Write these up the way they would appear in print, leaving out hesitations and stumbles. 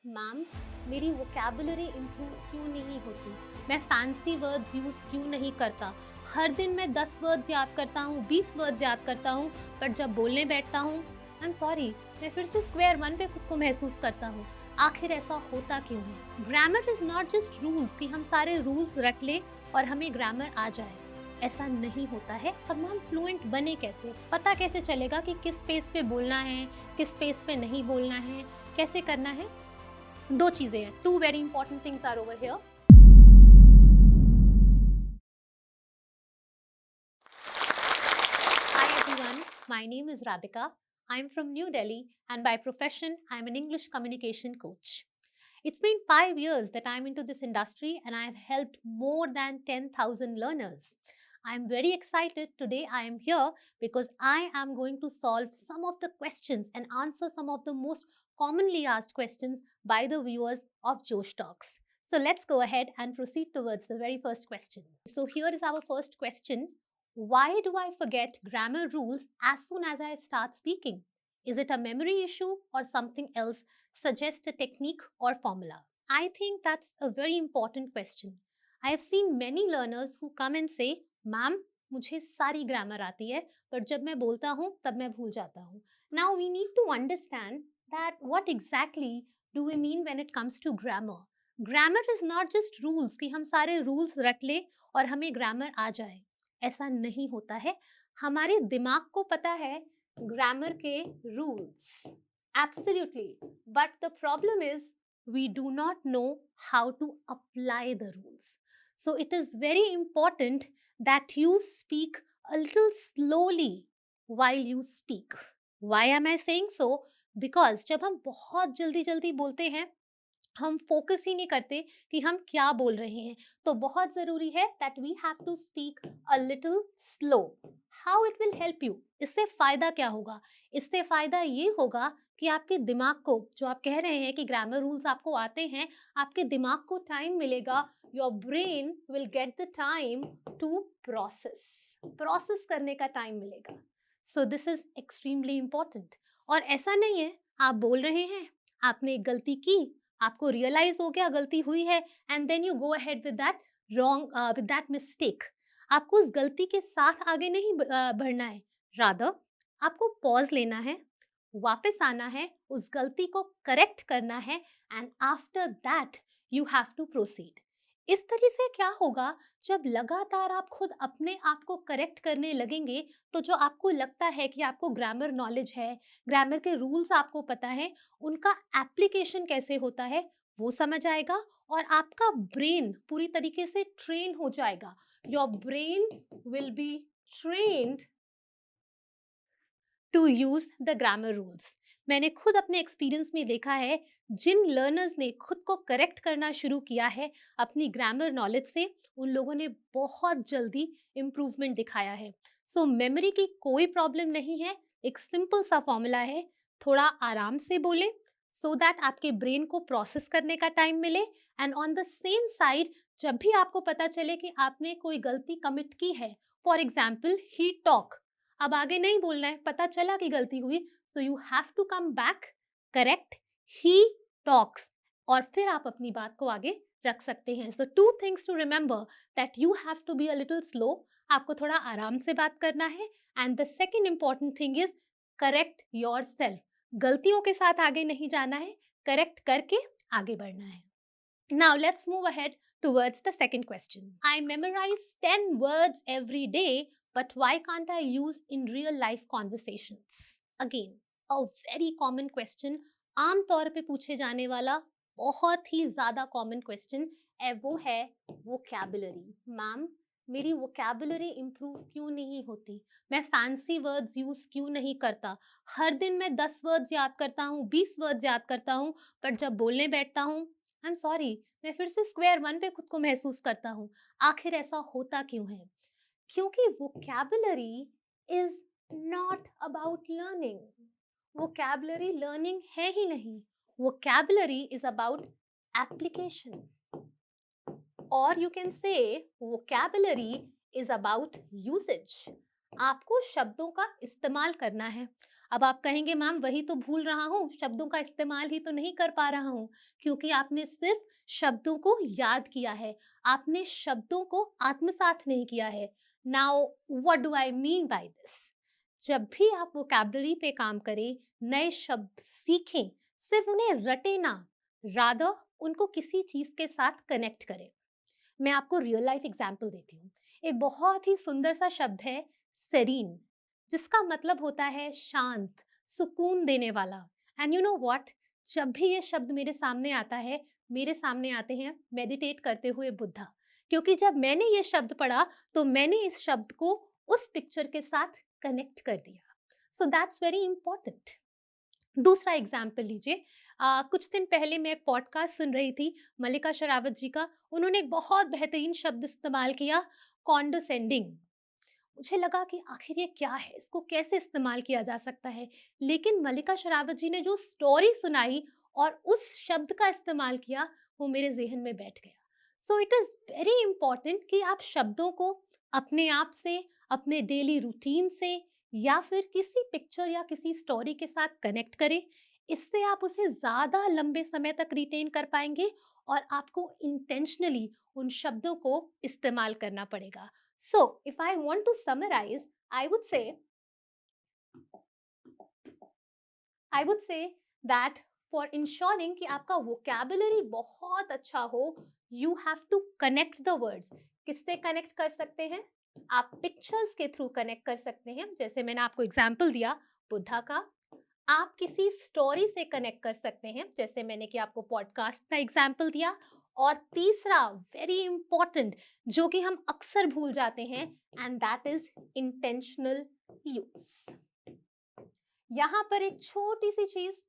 Ma'am, मेरी vocabulary improve क्यों नहीं होती? मैं फैंसी वर्ड्स यूज़ क्यों नहीं करता? हर दिन मैं 10 वर्ड्स याद करता हूँ, 20 वर्ड्स याद करता हूँ, पर जब बोलने बैठता हूँ, आई एम सॉरी, मैं फिर से स्क्वायर वन पे खुद को महसूस करता हूँ। आखिर ऐसा होता क्यों है? Grammar is not just rules कि हम सारे रूल्स रट लें और हमें ग्रामर आ जाए। ऐसा नहीं होता है। अब हम फ्लुएंट बने कैसे? पता कैसे चलेगा कि किस स्पेस पे बोलना है, किस स्पेस पे नहीं बोलना है, कैसे करना है? दो चीजें हैं. Two very important things are over here. Hi everyone, my name is Radhika. I'm from New Delhi and by profession I'm an English communication coach. It's been 5 years that I'm into this industry and I have helped more than 10,000 learners. I'm very excited today. I am here because I am going to solve some of the questions and answer some of the most commonly asked questions by the viewers of Josh Talks. So let's go ahead and proceed towards the very first question. So here is our first question. Why do I forget grammar rules as soon as I start speaking? Is it a memory issue or something else? Suggest a technique or formula. I think that's a very important question. I have seen many learners who come and say, "Ma'am, मुझे सारी grammar आती है, पर जब मैं बोलता हूँ तब मैं भूल जाता हूँ." Now we need to understand that what exactly do we mean when it comes to grammar. Grammar is not just rules कि हम सारे rules रट ले और हमें ग्रामर आ जाए. ऐसा नहीं होता है. हमारे दिमाग को पता है ग्रामर के rules. Absolutely. But the problem is we do not know how to apply the rules. So it is very important that you speak a little slowly while you speak. Why am I saying so? Because जब हम बहुत जल्दी जल्दी बोलते हैं, हम focus ही नहीं करते कि हम क्या बोल रहे हैं, तो बहुत ज़रूरी है that we have to speak a little slow. How it will help you? इससे फ़ायदा क्या होगा? इससे फ़ायदा ये होगा कि आपके दिमाग को, जो आप कह रहे हैं कि ग्रामर रूल्स आपको आते हैं, आपके दिमाग को टाइम मिलेगा. Your brain will get the time to process करने का टाइम मिलेगा. So this is extremely important. और ऐसा नहीं है आप बोल रहे हैं, आपने एक गलती की, आपको रियलाइज हो गया गलती हुई है, and then you go ahead with that wrong, with that mistake. आपको उस गलती के साथ आगे नहीं बढ़ना है. रादर आपको पॉज लेना है, वापस आना है, उस गलती को करेक्ट करना है, and after that you have to proceed. इस तरह से क्या होगा, जब लगातार आप खुद अपने आप को करेक्ट करने लगेंगे, तो जो आपको लगता है कि आपको ग्रामर नॉलेज है, ग्रामर के रूल्स आपको पता है, उनका एप्लीकेशन कैसे होता है वो समझ आएगा, और आपका ब्रेन पूरी तरीके से ट्रेन हो जाएगा. Your brain will be trained to use the grammar rules. मैंने खुद अपने एक्सपीरियंस में देखा है, जिन लर्नर्स ने खुद को करेक्ट करना शुरू किया है अपनी ग्रामर नॉलेज से, उन लोगों ने बहुत जल्दी इम्प्रूवमेंट दिखाया है. सो मेमोरी की कोई प्रॉब्लम नहीं है. एक सिंपल सा फॉर्मूला है, थोड़ा आराम से बोलें सो दैट आपके ब्रेन को प्रोसेस करने का टाइम मिले, and on the same side जब भी आपको पता चले कि आपने कोई गलती कमिट की है, फॉर एग्जाम्पल ही टॉक, अब आगे नहीं बोलना है, पता चला कि गलती हुई, so you have to come back, correct ही टॉक्स, और फिर आप अपनी बात को आगे रख सकते हैं. So two things to remember, that you have to be a little slow, आपको थोड़ा आराम से बात करना है, and the second important thing is correct yourself. गलतियों के साथ आगे नहीं जाना है, करेक्ट करके आगे बढ़ना है. Now let's move ahead towards the second question. I memorize 10 words every day, but why can't I use in real life conversations? Again, a very common question. आम तौर पे पूछे जाने वाला बहुत ही ज़्यादा कॉमन क्वेश्चन है, वो है वोकैबुलरी. मैम, मेरी वोकैबुलरी इम्प्रूव क्यों नहीं होती? मैं फैंसी वर्ड्स यूज़ क्यों नहीं करता? हर दिन मैं 10 वर्ड्स याद करता हूँ, 20 वर्ड्स याद करता हूँ, पर जब बोलने बैठता हूँ, आई एम सॉरी, मैं फिर से स्क्वायर वन पे खुद को महसूस करता हूँ. आखिर ऐसा होता क्यों है? क्योंकि vocabulary is not about learning. Vocabulary learning है ही नहीं. वोकैबुलरी इज अबाउट एप्लीकेशन, और you can say vocabulary is about usage. आपको शब्दों का इस्तेमाल करना है. अब आप कहेंगे मैम वही तो भूल रहा हूँ, शब्दों का इस्तेमाल ही तो नहीं कर पा रहा हूँ, क्योंकि आपने सिर्फ शब्दों को याद किया है, आपने शब्दों को आत्मसात नहीं किया है। Now what do I mean by this? जब भी आप वोकैब्युलरी पे काम करें, नए शब्द सीखें, सिर्फ उन्हें रटे ना, रादर उनको किसी चीज के साथ कनेक्ट करें। मैं आपको रियल लाइफ एग्जाम्पल देती हूँ। एक बहुत ही सुंदर सा शब्द है सेरीन, जिसका मतलब होता है शांत, सुकून देने वाला। एंड यू नो व्हाट, जब भी ये शब्द मेरे सामने आता है, मेरे सामने आते हैं मेडिटेट करते हुए बुद्धा, क्योंकि जब मैंने ये शब्द पढ़ा तो मैंने इस शब्द को उस पिक्चर के साथ कनेक्ट कर दिया। So that's very important. दूसरा एग्जाम्पल लीजिए। कुछ दिन पहले मैं एक पॉडकास्ट सुन रही थी मल्लिका शेरावत जी का। उन्होंने एक बहुत बेहतरीन शब्द इस्तेमाल किया, कॉन्डोसेंडिंग। मुझे लगा कि आखिर ये क्या है, इसको कैसे इस्तेमाल किया जा सकता है, लेकिन मल्लिका शेरावत जी ने जो स्टोरी सुनाई और उस शब्द का इस्तेमाल किया, वो मेरे जहन में बैठ गया। So it is very important कि आप शब्दों को अपने आप से, अपने डेली रूटीन से या फिर किसी पिक्चर या किसी स्टोरी के साथ कनेक्ट करें। इससे आप उसे ज़्यादा लंबे समय तक रिटेन कर पाएंगे और आपको इंटेंशनली उन शब्दों को इस्तेमाल करना पड़ेगा। So, if I want to summarize, I would say that for ensuring कि आपका vocabulary बहुत अच्छा हो, you have to connect the words. किससे connect कर सकते हैं? आप pictures के through connect कर सकते हैं, जैसे मैंने आपको example दिया बुद्धा का। आप किसी स्टोरी से कनेक्ट कर सकते हैं, जैसे मैंने कि आपको पॉडकास्ट का एग्जाम्पल दिया। और तीसरा वेरी इंपॉर्टेंट, जो कि हम अक्सर भूल जाते हैं, and that is intentional use. यहां पर एक छोटी सी चीज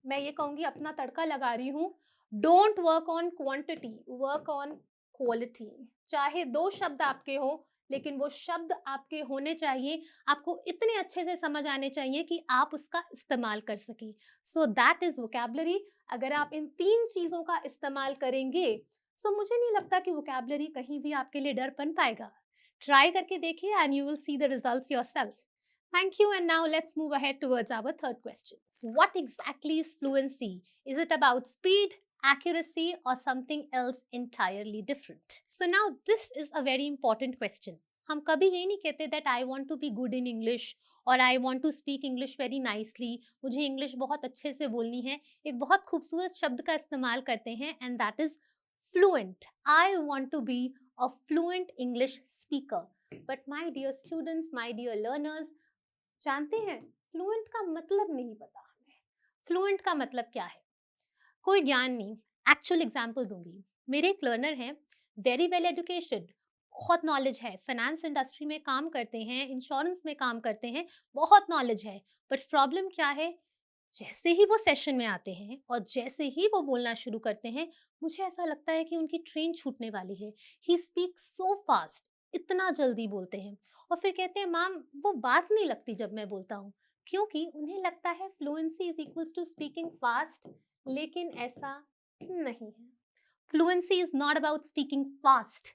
मैं ये कहूंगी, अपना तड़का लगा रही हूं, don't work on quantity, work on quality. चाहे 2 शब्द आपके हो, लेकिन वो शब्द आपके होने चाहिए, आपको इतने अच्छे से समझ आने चाहिए कि आप उसका इस्तेमाल कर सकें। So that is vocabulary. अगर आप इन 3 चीजों का इस्तेमाल करेंगे, सो मुझे नहीं लगता कि वोकैबुलरी कहीं भी आपके लिए डर बन पाएगा। ट्राई करके देखिए and you will see the results yourself. Thank you, and now let's move ahead towards our third question. What exactly is fluency? Is it about speed, accuracy, or something else entirely different? So now this is a very important question. हम कभी ये नहीं कहते that I want to be good in English और I want to speak English very nicely. मुझे English बहुत अच्छे से बोलनी है। एक बहुत खूबसूरत शब्द का इस्तेमाल करते हैं and that is fluent. I want to be a fluent English speaker. But my dear students, my dear learners, जानते हैं फ्लुएंट का मतलब नहीं पता हमें। फ्लुएंट का मतलब क्या है? कोई ज्ञान नहीं। एक्चुअल एग्जांपल दूंगी। मेरे एक लर्नर हैं, वेरी वेल एजुकेटेड, बहुत नॉलेज है, फाइनेंस इंडस्ट्री में काम करते हैं, इंश्योरेंस में काम करते हैं, बहुत नॉलेज है। बट प्रॉब्लम क्या है, जैसे ही वो सेशन में आते हैं और जैसे ही वो बोलना शुरू करते हैं, मुझे ऐसा लगता है कि उनकी ट्रेन छूटने वाली है। ही स्पीक सो फास्ट, इतना जल्दी बोलते हैं और फिर कहते हैं मैम वो बात नहीं लगती जब मैं बोलता हूँ, क्योंकि उन्हें लगता है fluency is equals to speaking fast, लेकिन ऐसा नहीं है। Fluency is not about speaking fast,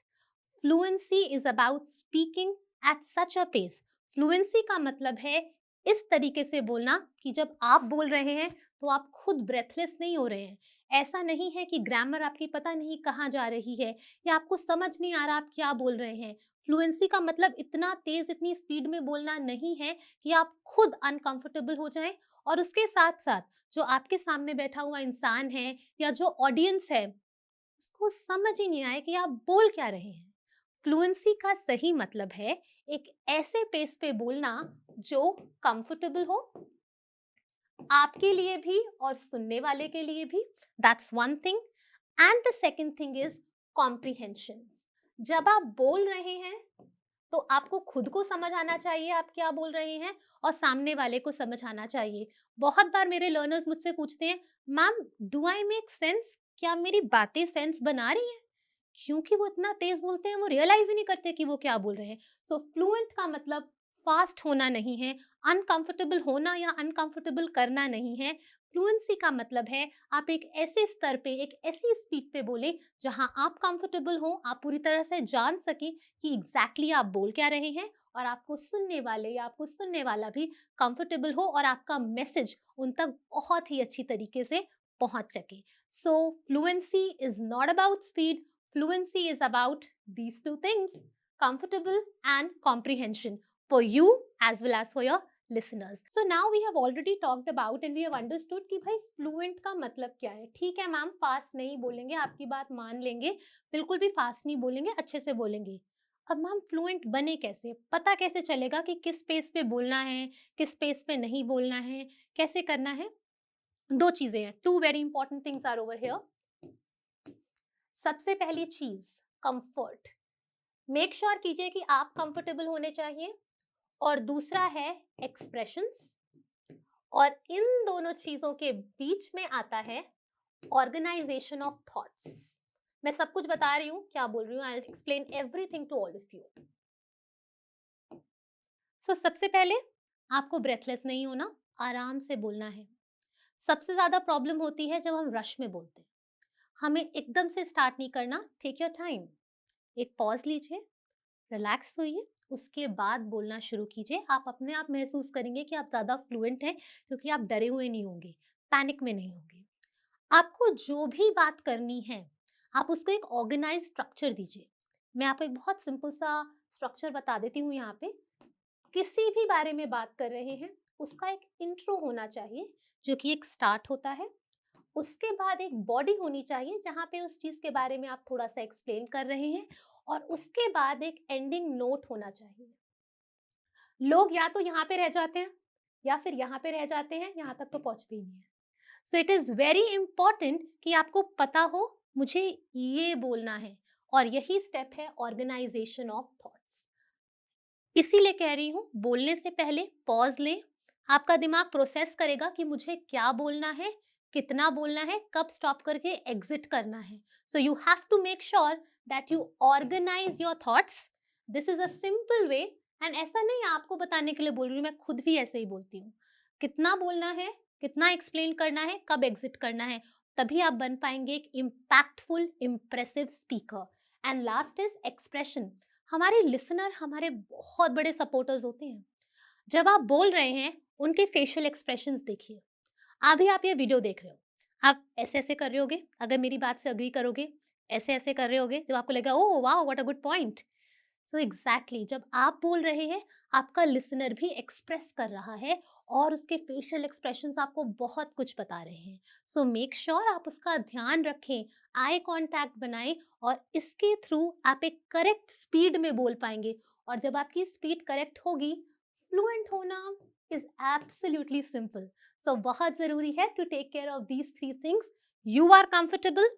fluency is about speaking at such a pace. Fluency का मतलब है इस तरीके से बोलना कि जब आप बोल रहे हैं तो आप खुद ब्रेथलेस नहीं हो रहे हैं। ऐसा नहीं है कि ग्रामर आपकी पता नहीं कहाँ जा रही है या आपको समझ नहीं आ रहा आप क्या बोल रहे हैं। फ्लुएंसी का मतलब इतना तेज, इतनी स्पीड में बोलना नहीं है कि आप खुद अनकंफर्टेबल हो जाएं और उसके साथ साथ जो आपके सामने बैठा हुआ इंसान है या जो ऑडियंस है, उसको समझ ही नहीं आए कि आप बोल क्या रहे हैं। फ्लुएंसी का सही मतलब है एक ऐसे पेस पे बोलना जो कंफर्टेबल हो आपके लिए भी और सुनने वाले के लिए भी। That's one thing. And the second thing is comprehension. जब आप बोल रहे हैं तो आपको खुद को समझ आना चाहिए आप क्या बोल रहे हैं और सामने वाले को समझ आना चाहिए। बहुत बार मेरे लर्नर्स मुझसे पूछते हैं ma'am do I make sense, क्या मेरी बातें सेंस बना रही हैं? क्योंकि वो इतना तेज बोलते हैं वो रियलाइज ही नहीं करते कि वो क्या बोल रहे हैं। सो फ्लुएंट का मतलब फास्ट होना नहीं है, अनकंफर्टेबल होना या अनकंफर्टेबल करना नहीं है। फ्लुएंसी का मतलब है आप एक ऐसे स्तर पे, एक ऐसी स्पीड पे बोले जहां आप कंफर्टेबल हो, आप पूरी तरह से जान सके कि एग्जैक्टली आप बोल क्या रहे हैं और आपको सुनने वाले या आपको सुनने वाला भी कंफर्टेबल हो और आपका मैसेज उन तक बहुत ही अच्छी तरीके से पहुंच सके. So fluency is not about speed. Fluency is about these two things, comfortable and comprehension, for you as well as for your listeners. So now we have already talked about and we have understood कि भाई fluent का मतलब क्या है. ठीक है ma'am, fast नहीं बोलेंगे, आपकी बात मान लेंगे, बिल्कुल भी फास्ट नहीं बोलेंगे, अच्छे से बोलेंगे. अब मैम फ्लुएंट बने कैसे, पता कैसे चलेगा कि किस स्पेस पे बोलना है, किस स्पेस पे नहीं बोलना है, कैसे करना है? दो चीजें हैं, two very important things are over here. सबसे पहली चीज, कंफर्ट. मेक श्योर कीजिए कि आप कंफर्टेबल होने चाहिए. और दूसरा है एक्सप्रेशंस. और इन दोनों चीजों के बीच में आता है ऑर्गेनाइजेशन ऑफ थॉट्स. मैं सब कुछ बता रही हूं, क्या बोल रही हूँ, I will explain everything to all of you. So सबसे पहले आपको ब्रेथलेस नहीं होना, आराम से बोलना है. सबसे ज्यादा प्रॉब्लम होती है जब हम रश में बोलते हैं. हमें एकदम से स्टार्ट नहीं करना, टेक योर टाइम. एक पॉज लीजिए, रिलैक्स होइए, उसके बाद बोलना शुरू कीजिए. आप अपने आप महसूस करेंगे कि आप ज़्यादा फ्लुएंट हैं, क्योंकि आप डरे हुए नहीं होंगे, पैनिक में नहीं होंगे. आपको जो भी बात करनी है, आप उसको एक ऑर्गेनाइज स्ट्रक्चर दीजिए. मैं आपको एक बहुत सिंपल सा स्ट्रक्चर बता देती हूँ यहाँ पे. किसी भी बारे में बात कर रहे हैं, उसका एक इंट्रो होना चाहिए, जो कि एक स्टार्ट होता है. उसके बाद एक बॉडी होनी चाहिए जहाँ पे उस चीज़ के बारे में आप थोड़ा सा एक्सप्लेन कर रहे हैं. और उसके बाद एक एंडिंग नोट होना चाहिए. लोग या तो यहाँ पे रह जाते हैं या फिर यहाँ पे रह जाते हैं, यहाँ तक तो पहुँचते ही नहीं है. So it is very important कि आपको पता हो मुझे ये बोलना है. और यही स्टेप है ऑर्गेनाइजेशन ऑफ थॉट्स. इसीलिए कह रही हूँ, बोलने से पहले पॉज लें. आपका दिमाग प्रोसेस करेगा कि मुझे क्या बोलना है, कितना बोलना है, कब स्टॉप करके एग्जिट करना है. So you have to make sure that you organise your thoughts. This is a simple way. And ऐसा नहीं आपको बताने के लिए बोल रही हूँ, मैं खुद भी ऐसे ही बोलती हूँ. कितना बोलना है, कितना एक्सप्लेन करना है, कब एग्जिट करना है, तभी आप बन पाएंगे एक impactful impressive speaker. And last is expression. हमारे लिसनर हमारे बहुत बड़े सपोर्टर्स होते हैं. जब आप बोल रहे हैं, उनके फेशियल एक्सप्रेशंस देखिए. अभी आप ये वीडियो देख रहे हो, आप ऐसे ऐसे कर रहे होगे, अगर मेरी बात से अग्री करोगे, ऐसे ऐसे कर रहे होगे, जब आपको लगेगा ओह वाह what a good point. So exactly जब आप बोल रहे हैं, आपका लिसनर भी एक्सप्रेस कर रहा है और उसके फेशियल एक्सप्रेशंस आपको बहुत कुछ बता रहे हैं. सो मेक श्योर आप उसका ध्यान रखें, आई कांटेक्ट बनाएं और इसके थ्रू आप एक करेक्ट स्पीड में बोल पाएंगे. और जब आपकी स्पीड करेक्ट होगी, फ्लुएंट होना इज एब्सोल्युटली सिंपल. सो बहुत जरूरी है to take care of these three things. You are comfortable,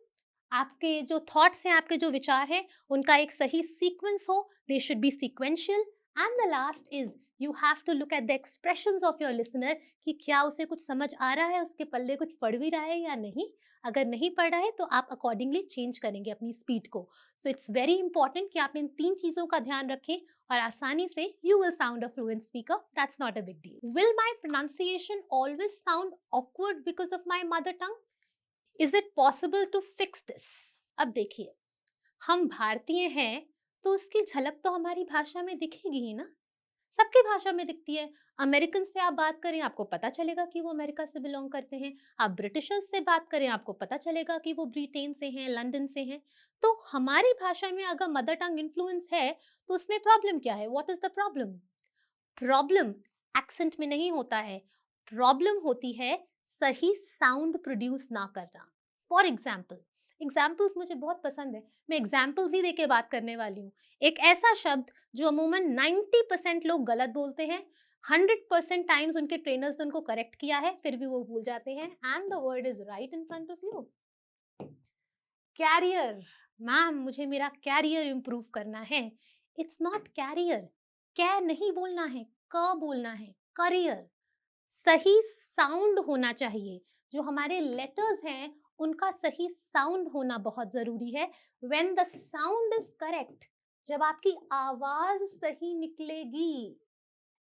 आपके जो थॉट्स हैं, आपके जो विचार हैं, उनका एक सही सीक्वेंस हो, they should be sequential. And the last is you have to look at the expressions of your listener कि क्या उसे कुछ समझ आ रहा है, उसके पल्ले कुछ पड़ भी रहा है या नहीं. अगर नहीं पड़ रहा है तो आप अकॉर्डिंगली चेंज करेंगे अपनी स्पीड को. सो इट्स वेरी इंपॉर्टेंट कि आप इन तीन चीज़ों का ध्यान रखें और आसानी से you will sound a fluent speaker. That's not a big deal. Will my pronunciation always sound awkward because of my mother tongue? Is it possible to fix this? अब देखिए, हम भारतीय हैं तो उसकी झलक तो हमारी भाषा में दिखेगी ही ना. सबकी भाषा में दिखती है. अमेरिकन से आप बात करें, आपको पता चलेगा कि वो अमेरिका से बिलोंग करते हैं. आप ब्रिटिशर्स से बात करें, आपको पता चलेगा कि वो ब्रिटेन से हैं, लंदन से हैं. तो हमारी भाषा में अगर मदर टंग इन्फ्लुएंस है, तो उसमें प्रॉब्लम क्या है? What is the problem? Problem accent में नहीं होता है. प्रॉब्लम होती है सही साउंड प्रोड्यूस ना करना. फॉर एग्जाम्पल्स मुझे बहुत पसंद है, मैं एग्जाम्पल्स ही देके बात करने वाली हूँ. एक ऐसा शब्द जो अमूमन 90% लोग गलत बोलते हैं, 100% टाइम्स उनके ट्रेनर्स ने उनको करेक्ट किया है, फिर भी वो भूल जाते हैं. And the word is right in front of you. Career. Ma'am मुझे मेरा कैरियर इंप्रूव करना है. It's not career. कै नहीं बोलना है, क बोलना है. करियर. सही साउंड होना चाहिए. जो हमारे लेटर्स हैं, उनका सही साउंड होना बहुत जरूरी है. When the sound is correct, जब आपकी आवाज सही निकलेगी,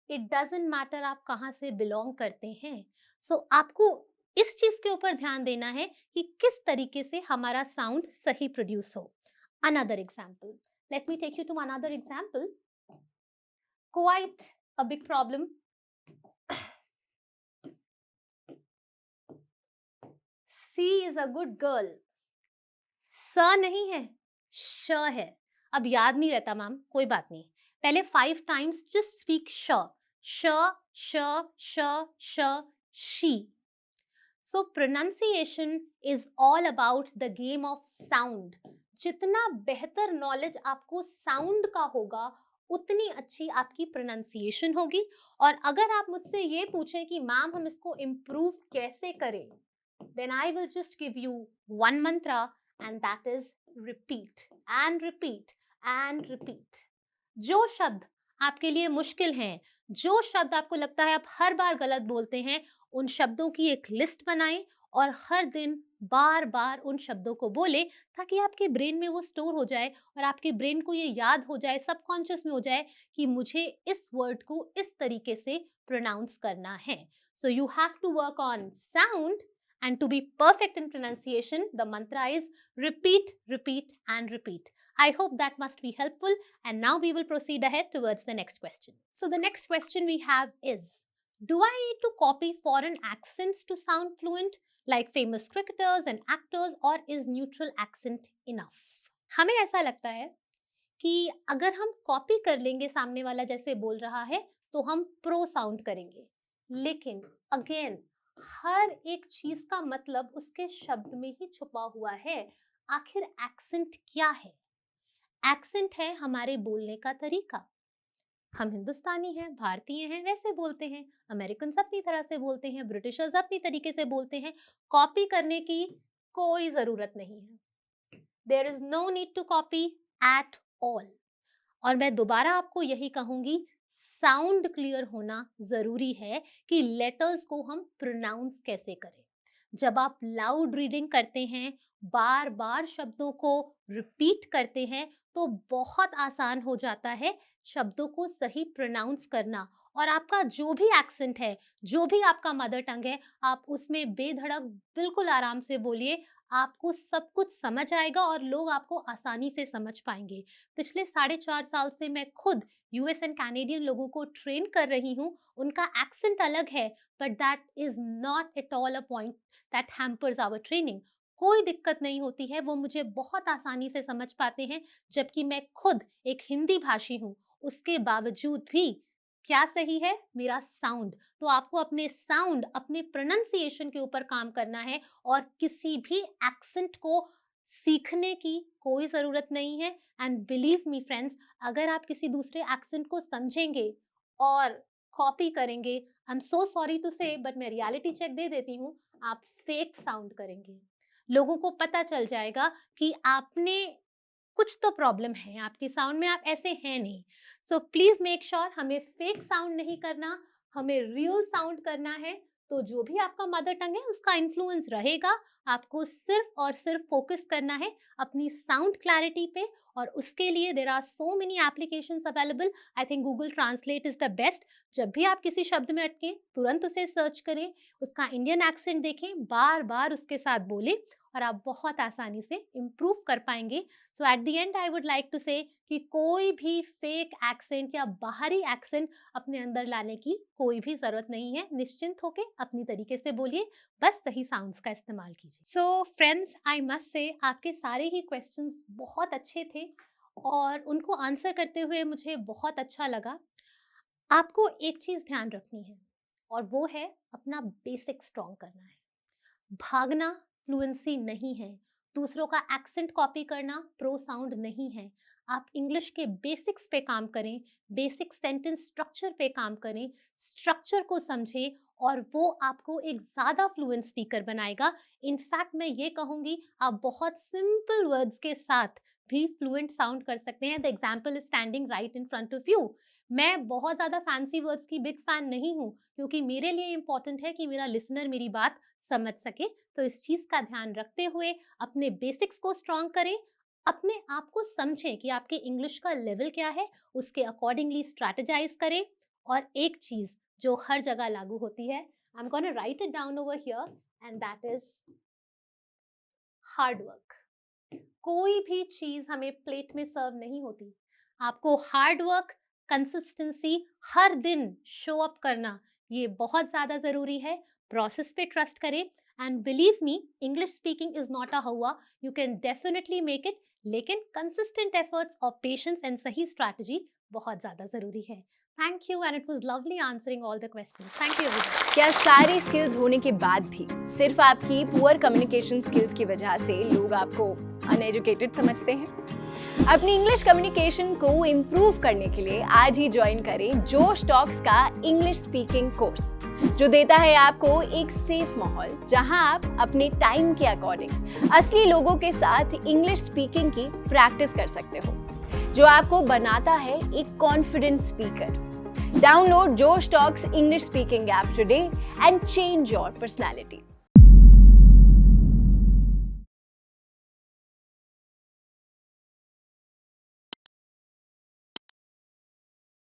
इट डजंट मैटर आप कहाँ से बिलोंग करते हैं. सो आपको इस चीज के ऊपर ध्यान देना है कि किस तरीके से हमारा साउंड सही प्रोड्यूस हो. Another example, let me take you to another example. quite a big problem. C is a good girl. स नहीं है, श है. अब याद नहीं रहता मैम, कोई बात नहीं. पहले 5 times just speak sh. श, श, श, श, she. So pronunciation is all about the game of sound. जितना बेहतर नॉलेज आपको साउंड का होगा, उतनी अच्छी आपकी प्रोनाउंसिएशन होगी. और अगर आप मुझसे ये पूछें कि मैम हम इसको इम्प्रूव कैसे करें, then I will just give you one mantra, and that is repeat and repeat and repeat. जो शब्द आपके लिए मुश्किल हैं, जो शब्द आपको लगता है आप हर बार गलत बोलते हैं, उन शब्दों की एक लिस्ट बनाएं और हर दिन बार बार उन शब्दों को बोले, ताकि आपके ब्रेन में वो स्टोर हो जाए और आपके ब्रेन को ये याद हो जाए, सबकॉन्शियस में हो जाए कि मुझे इस वर्ड को इस तरीके से प्रोनाउंस करना है. So you have to work on sound, and to be perfect in pronunciation, the mantra is repeat, repeat and repeat. I hope that must be helpful, and now we will proceed ahead towards the next question. So the next question we have is, do I need to copy foreign accents to sound fluent like famous cricketers and actors, or is neutral accent enough? हमें ऐसा लगता है कि अगर हम copy कर लेंगे सामने वाला जैसे बोल रहा है तो हम प्रो साउंड करेंगे. लेकिन अगेन, हर एक चीज का मतलब उसके शब्द में ही छुपा हुआ है. आखिर एक्सेंट क्या है? एक्सेंट है हमारे बोलने का तरीका. हम हिंदुस्तानी हैं, भारतीय हैं, वैसे बोलते हैं. अमेरिकन अपनी तरह से बोलते हैं, ब्रिटिशर्स अपनी तरीके से बोलते हैं. कॉपी करने की कोई जरूरत नहीं है. There is no need to copy at all. और मैं दोबारा आपको यही कहूंगी, साउंड क्लियर होना जरूरी है कि लेटर्स को हम प्रोनाउंस कैसे करें. जब आप लाउड रीडिंग करते हैं, बार बार शब्दों को रिपीट करते हैं, तो बहुत आसान हो जाता है शब्दों को सही प्रोनाउंस करना. और आपका जो भी एक्सेंट है, जो भी आपका मदर टंग है, आप उसमें बेधड़क बिल्कुल आराम से बोलिए. आपको सब कुछ समझ आएगा और लोग आपको आसानी से समझ पाएंगे. पिछले 4.5 साल से मैं खुद यूएस एंड कैनेडियन लोगों को ट्रेन कर रही हूँ. उनका एक्सेंट अलग है, but that is not at all a point that hampers our training. कोई दिक्कत नहीं होती है, वो मुझे बहुत आसानी से समझ पाते हैं. जबकि मैं खुद एक हिंदी भाषी हूँ, उसके बावजूद भी क्या सही है? मेरा साउंड. तो आपको अपने साउंड, अपने प्रोनाउंसिएशन के ऊपर काम करना है और किसी भी एक्सेंट को सीखने की कोई ज़रूरत नहीं है. एंड बिलीव मी फ्रेंड्स, अगर आप किसी दूसरे एक्सेंट को समझेंगे और कॉपी करेंगे, I am so sorry to say, but मैं रियलिटी चेक दे देती हूँ, आप फेक साउंड करेंगे. लोगों को पता चल जाएगा कि आपने कुछ तो प्रॉब्लम है आपके साउंड में, आप ऐसे हैं नहीं. सो प्लीज मेक श्योर हमें फेक साउंड नहीं करना, हमें रियल साउंड करना है. तो जो भी आपका मदर टंग है उसका इन्फ्लुएंस रहेगा. आपको सिर्फ और सिर्फ फोकस करना है अपनी साउंड क्लैरिटी पे, और उसके लिए there are so many applications available. I think Google Translate is the best. जब भी आप किसी शब्द में अटके, तुरंत उसे सर्च करें, उसका इंडियन एक्सेंट देखें, बार बार उसके साथ बोलें, और आप बहुत आसानी से इम्प्रूव कर पाएंगे. So at the end I would like to say कि कोई भी फेक एक्सेंट या बाहरी एक्सेंट अपने अंदर लाने की कोई भी ज़रूरत नहीं है. निश्चिंत होके अपनी तरीके से बोलिए, बस सही साउंड्स का इस्तेमाल कीजिए. So friends, I must say आपके सारे ही क्वेश्चंस बहुत अच्छे थे और उनको आंसर करते हुए मुझे बहुत अच्छा लगा. आपको एक चीज़ ध्यान रखनी है, और वो है अपना बेसिक स्ट्रॉन्ग करना है. भागना फ्लुएंसी नहीं है. दूसरों का एक्सेंट कॉपी करना प्रो साउंड नहीं है. आप इंग्लिश के बेसिक्स पे काम करें, बेसिक सेंटेंस स्ट्रक्चर पे काम करें, स्ट्रक्चर को समझें, और वो आपको एक ज़्यादा फ्लुएंट स्पीकर बनाएगा. इनफैक्ट मैं ये कहूँगी, आप बहुत सिंपल वर्ड्स के साथ भी फ्लुएंट साउंड कर सकते हैं. The example is standing right in front of you. मैं बहुत ज़्यादा फैंसी वर्ड्स की बिग फैन नहीं हूँ, क्योंकि मेरे लिए इंपॉर्टेंट है कि मेरा लिसनर मेरी बात समझ सके. तो इस चीज़ का ध्यान रखते हुए अपने बेसिक्स को स्ट्रॉन्ग करें, अपने आप को समझें कि आपके इंग्लिश का लेवल क्या है, उसके अकॉर्डिंगली स्ट्रैटेजाइज करें. और एक चीज़ जो हर जगह लागू होती है, I am gonna right it down over here, and that is hard work. कोई भी चीज़ हमें प्लेट में सर्व नहीं होती. आपको हार्ड वर्क कंसिस्टेंसी, हर दिन शो अप करना, ये बहुत ज़्यादा ज़रूरी है। प्रोसेस पे ट्रस्ट करें and believe me, English speaking is not a हवा, you can definitely make it, लेकिन कंसिस्टेंट एफर्ट्स और पेशेंस एंड सही स्ट्रैटेजी बहुत ज़्यादा ज़रूरी है। Thank you and it was lovely answering all the questions. Thank you everyone. क्या सारी स्किल्स होने के बाद भी सिर्फ आपकी पुअर कम्युनिकेशन स्किल्स की वजह से लोग आपको अनएजुकेटेड समझते हैं? अपनी इंग्लिश कम्युनिकेशन को इम्प्रूव करने के लिए आज ही ज्वाइन करें जोश टॉक्स का इंग्लिश स्पीकिंग कोर्स, जो देता है आपको एक सेफ माहौल जहां आप अपने टाइम के अकॉर्डिंग असली लोगों के साथ इंग्लिश स्पीकिंग की प्रैक्टिस कर सकते हो, जो आपको बनाता है एक confident speaker. Download Josh Talks English Speaking app today and change your personality.